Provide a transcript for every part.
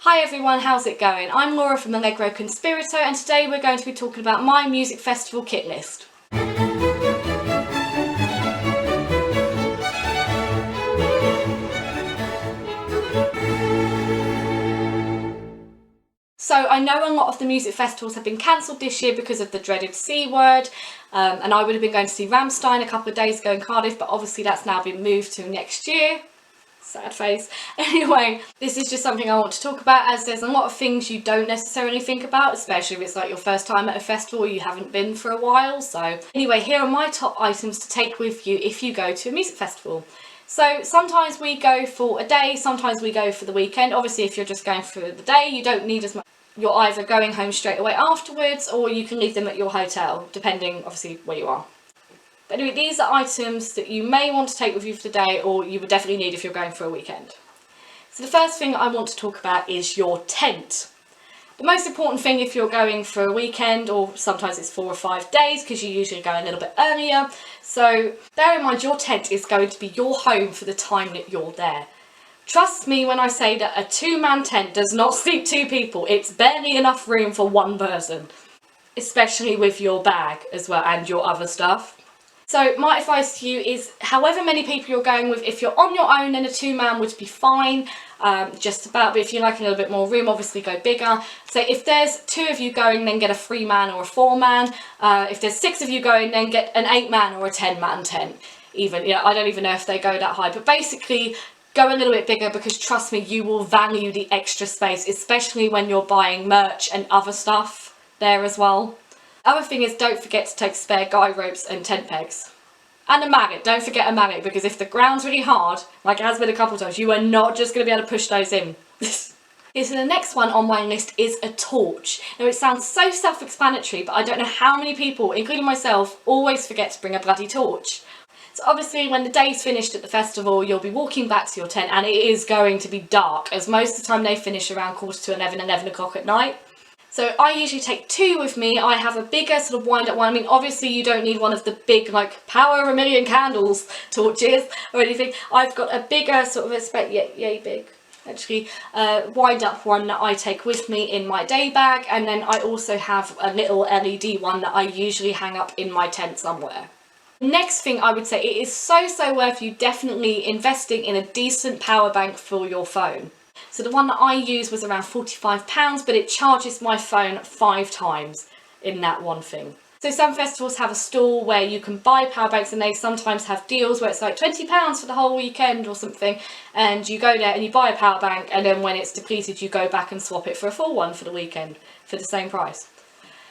Hi everyone, how's it going? I'm Laura from Allegro Conspirator and today we're going to be talking about my music festival kit list. So I know a lot of the music festivals have been cancelled this year because of the dreaded C word, and I would have been going to see Rammstein a couple of days ago in Cardiff, but obviously that's now been moved to next year. Sad face. Anyway, this is just something I want to talk about, as there's a lot of things you don't necessarily think about, especially if it's like your first time at a festival or you haven't been for a while. So anyway, here are my top items to take with you if you go to a music festival. So sometimes we go for a day, sometimes we go for the weekend. Obviously if you're just going for the day, you don't need as much. You're either going home straight away afterwards or you can leave them at your hotel, depending obviously where you are. But anyway, these are items that you may want to take with you for the day or you would definitely need if you're going for a weekend. So the first thing I want to talk about is your tent. The most important thing if you're going for a weekend, or sometimes it's 4 or 5 days because you usually go a little bit earlier. So bear in mind your tent is going to be your home for the time that you're there. Trust me when I say that a 2-man tent does not sleep 2 people. It's barely enough room for 1 person, especially with your bag as well and your other stuff. So my advice to you is, however many people you're going with, if you're on your own then a 2-man would be fine, just about, but if you like a little bit more room, obviously go bigger. So if there's 2 of you going, then get a 3-man or a 4-man. If there's 6 of you going, then get an 8-man or a 10-man tent. Even, I don't even know if they go that high, but basically go a little bit bigger because trust me, you will value the extra space, especially when you're buying merch and other stuff there as well. Other thing is, don't forget to take spare guy ropes and tent pegs. And a magnet, don't forget a magnet, because if the ground's really hard, like it has been a couple of times, you are not just going to be able to push those in. Okay, so the next one on my list is a torch. Now it sounds so self-explanatory, but I don't know how many people, including myself, always forget to bring a bloody torch. So obviously when the day's finished at the festival, you'll be walking back to your tent and it is going to be dark, as most of the time they finish around 11:45, 11 o'clock at night. So I usually take 2 with me. I have a bigger sort of wind-up one. I mean, obviously you don't need one of the big, like, power of a million candles torches or anything. I've got a bigger sort of, yay big, actually, wind-up one that I take with me in my day bag. And then I also have a little LED one that I usually hang up in my tent somewhere. Next thing I would say, it is so worth you definitely investing in a decent power bank for your phone. So the one that I used was around £45, but it charges my phone 5 times in that one thing. So some festivals have a stall where you can buy power banks and they sometimes have deals where it's like £20 for the whole weekend or something, and you go there and you buy a power bank and then when it's depleted you go back and swap it for a full one for the weekend for the same price.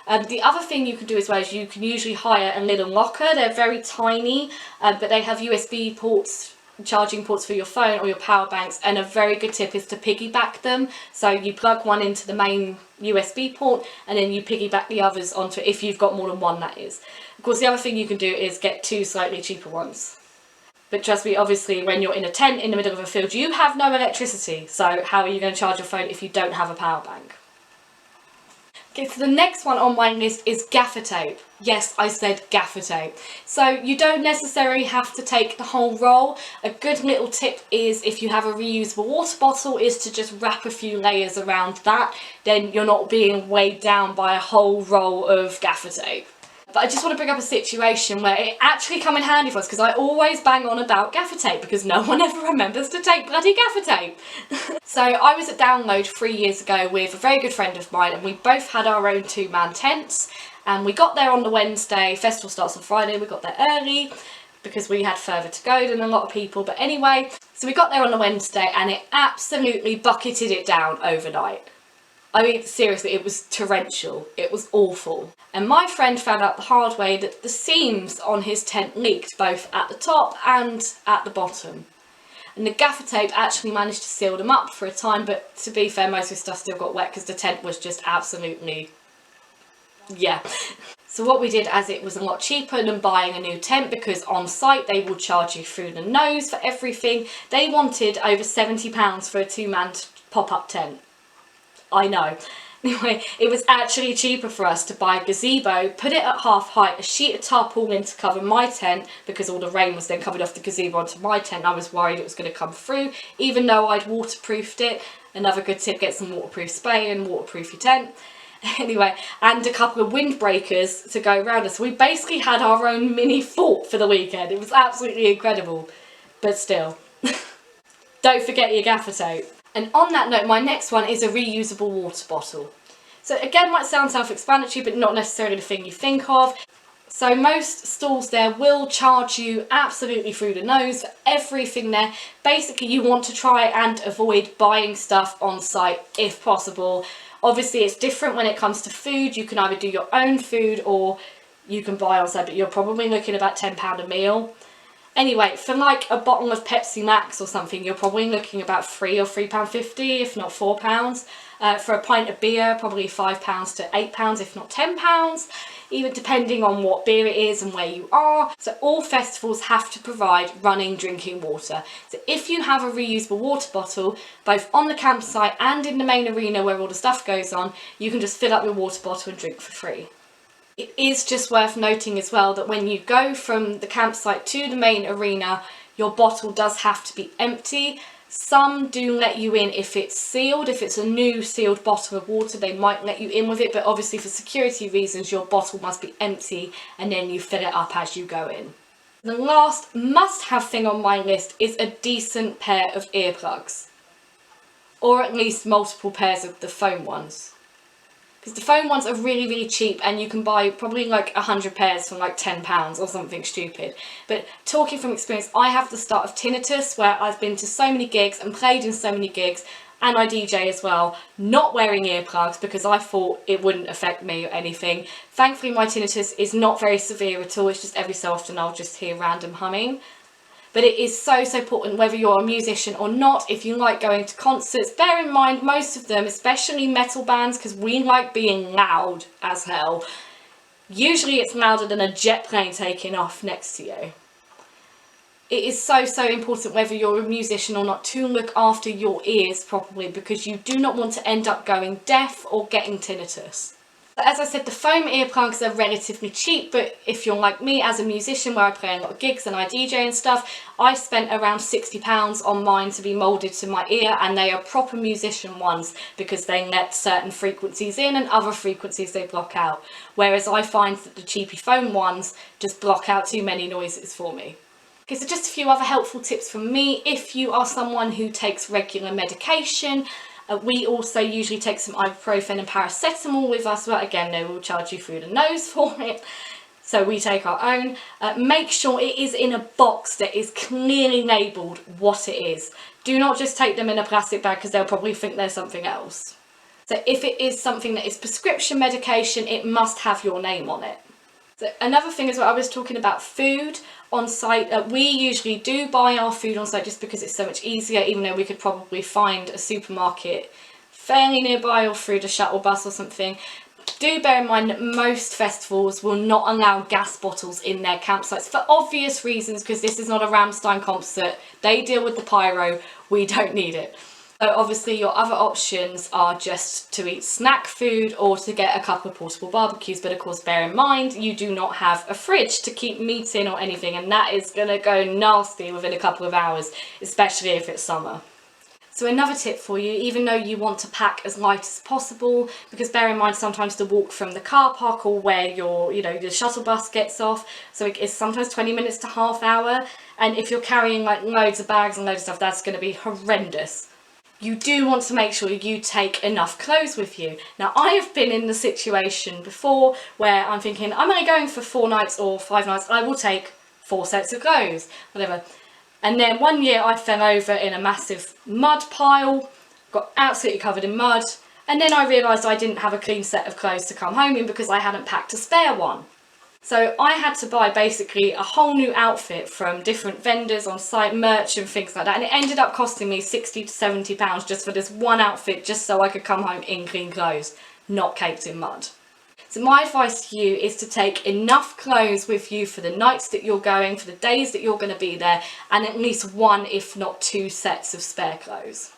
The other thing you can do as well is you can usually hire a little locker. They're very tiny, but they have USB ports, charging ports for your phone or your power banks, and a very good tip is to piggyback them. So you plug one into the main USB port and then you piggyback the others onto it, if you've got more than one, that is. Of course the other thing you can do is get 2 slightly cheaper ones. But trust me, obviously when you're in a tent in the middle of a field you have no electricity, so how are you going to charge your phone if you don't have a power bank? Okay, so the next one on my list is gaffer tape. Yes, I said gaffer tape. So you don't necessarily have to take the whole roll. A good little tip is, if you have a reusable water bottle, is to just wrap a few layers around that. Then you're not being weighed down by a whole roll of gaffer tape. But I just want to bring up a situation where it actually come in handy for us, because I always bang on about gaffer tape because no one ever remembers to take bloody gaffer tape. So I was at Download 3 years ago with a very good friend of mine and we both had our own 2-man tents, and we got there on the Wednesday. Festival starts on Friday. We got there early because we had further to go than a lot of people, but anyway, so we got there on the Wednesday and it absolutely bucketed it down overnight. I mean, seriously, it was torrential. It was awful. And my friend found out the hard way that the seams on his tent leaked both at the top and at the bottom. And the gaffer tape actually managed to seal them up for a time, but to be fair, most of his stuff still got wet because the tent was just absolutely, yeah. So what we did, as it was a lot cheaper than buying a new tent, because on site they will charge you through the nose for everything, they wanted over £70 for a 2-man pop-up tent. I know. Anyway, it was actually cheaper for us to buy a gazebo, put it at half height, a sheet of tarpaulin to cover my tent, because all the rain was then coming off the gazebo onto my tent. I was worried it was going to come through, even though I'd waterproofed it Another good tip, get some waterproof spray and waterproof your tent. Anyway, and a couple of windbreakers to go around us. We basically had our own mini fort for the weekend. It was absolutely incredible, but still. Don't forget your gaffer tape. And on that note, my next one is a reusable water bottle. So again, might sound self-explanatory, but not necessarily the thing you think of. So most stalls there will charge you absolutely through the nose for everything there. Basically, you want to try and avoid buying stuff on site if possible. Obviously, it's different when it comes to food. You can either do your own food or you can buy on site, but you're probably looking at about £10 a meal. Anyway, for like a bottle of Pepsi Max or something, you're probably looking about £3 or £3.50, if not £4. For a pint of beer, probably £5 to £8, if not £10, even depending on what beer it is and where you are. So all festivals have to provide running drinking water. So if you have a reusable water bottle, both on the campsite and in the main arena where all the stuff goes on, you can just fill up your water bottle and drink for free. It is just worth noting as well that when you go from the campsite to the main arena, your bottle does have to be empty. Some do let you in if it's sealed. If it's a new sealed bottle of water, they might let you in with it, but obviously for security reasons, your bottle must be empty and then you fill it up as you go in. The last must-have thing on my list is a decent pair of earplugs, or at least multiple pairs of the foam ones. Because the foam ones are really, really cheap and you can buy probably like 100 pairs for like £10 or something stupid. But talking from experience, I have the start of tinnitus where I've been to so many gigs and played in so many gigs, and I DJ as well, not wearing earplugs because I thought it wouldn't affect me or anything. Thankfully my tinnitus is not very severe at all, it's just every so often I'll just hear random humming. But it is so important whether you're a musician or not. If you like going to concerts, bear in mind most of them, especially metal bands, because we like being loud as hell. Usually it's louder than a jet plane taking off next to you. It is so important whether you're a musician or not to look after your ears properly, because you do not want to end up going deaf or getting tinnitus. As I said, the foam earplugs are relatively cheap, but if you're like me as a musician where I play a lot of gigs and I DJ and stuff, I spent around £60 on mine to be moulded to my ear, and they are proper musician ones because they let certain frequencies in and other frequencies they block out. Whereas I find that the cheapy foam ones just block out too many noises for me. Okay, so just a few other helpful tips from me. If you are someone who takes regular medication, we also usually take some ibuprofen and paracetamol with us, but again, they will charge you through the nose for it. So we take our own. Make sure it is in a box that is clearly labelled what it is. Do not just take them in a plastic bag because they'll probably think there's something else. So if it is something that is prescription medication, it must have your name on it. So another thing as well, I was talking about food on site. We usually do buy our food on site just because it's so much easier, even though we could probably find a supermarket fairly nearby or through the shuttle bus or something. Do bear in mind that most festivals will not allow gas bottles in their campsites for obvious reasons, because this is not a Rammstein concert. They deal with the pyro, we don't need it. So obviously your other options are just to eat snack food or to get a couple of portable barbecues, but of course bear in mind you do not have a fridge to keep meat in or anything, and that is going to go nasty within a couple of hours, especially if it's summer. So another tip for you, even though you want to pack as light as possible, because bear in mind sometimes the walk from the car park or where the shuttle bus gets off, so it's sometimes 20 minutes to half hour, and if you're carrying like loads of bags and loads of stuff, that's going to be horrendous. You do want to make sure you take enough clothes with you. Now, I have been in the situation before where I'm thinking, I'm only going for 4 nights or 5 nights, I will take 4 sets of clothes, whatever. And then one year I fell over in a massive mud pile, got absolutely covered in mud, and then I realised I didn't have a clean set of clothes to come home in because I hadn't packed a spare one. So I had to buy basically a whole new outfit from different vendors on site, merch and things like that, and it ended up costing me £60 to £70 just for this one outfit, just so I could come home in clean clothes, not caked in mud. So my advice to you is to take enough clothes with you for the nights that you're going, for the days that you're going to be there, and at least 1 if not 2 sets of spare clothes.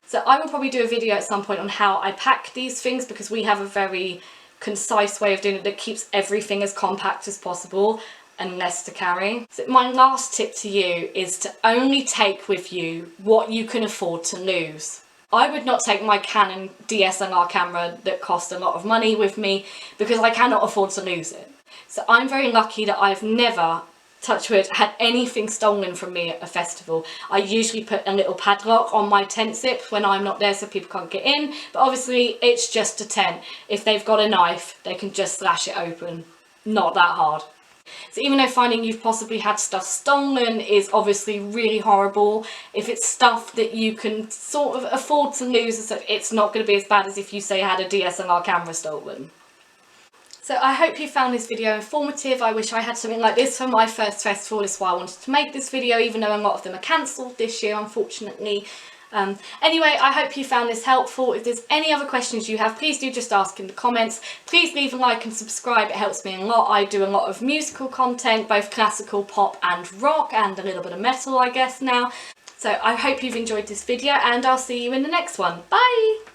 So I will probably do a video at some point on how I pack these things, because we have a very concise way of doing it that keeps everything as compact as possible and less to carry. So my last tip to you is to only take with you what you can afford to lose. I would not take my Canon DSLR camera that cost a lot of money with me because I cannot afford to lose it. So I'm very lucky that I've never, touch wood, had anything stolen from me at a festival. I usually put a little padlock on my tent zip when I'm not there so people can't get in, but obviously it's just a tent. If they've got a knife, they can just slash it open. Not that hard. So even though finding you've possibly had stuff stolen is obviously really horrible, if it's stuff that you can sort of afford to lose, it's not going to be as bad as if you say had a DSLR camera stolen. So I hope you found this video informative. I wish I had something like this for my first festival. That's why I wanted to make this video, even though a lot of them are cancelled this year, unfortunately. Anyway, I hope you found this helpful. If there's any other questions you have, please do just ask in the comments. Please leave a like and subscribe, it helps me a lot. I do a lot of musical content, both classical, pop and rock, and a little bit of metal I guess now. So I hope you've enjoyed this video and I'll see you in the next one. Bye!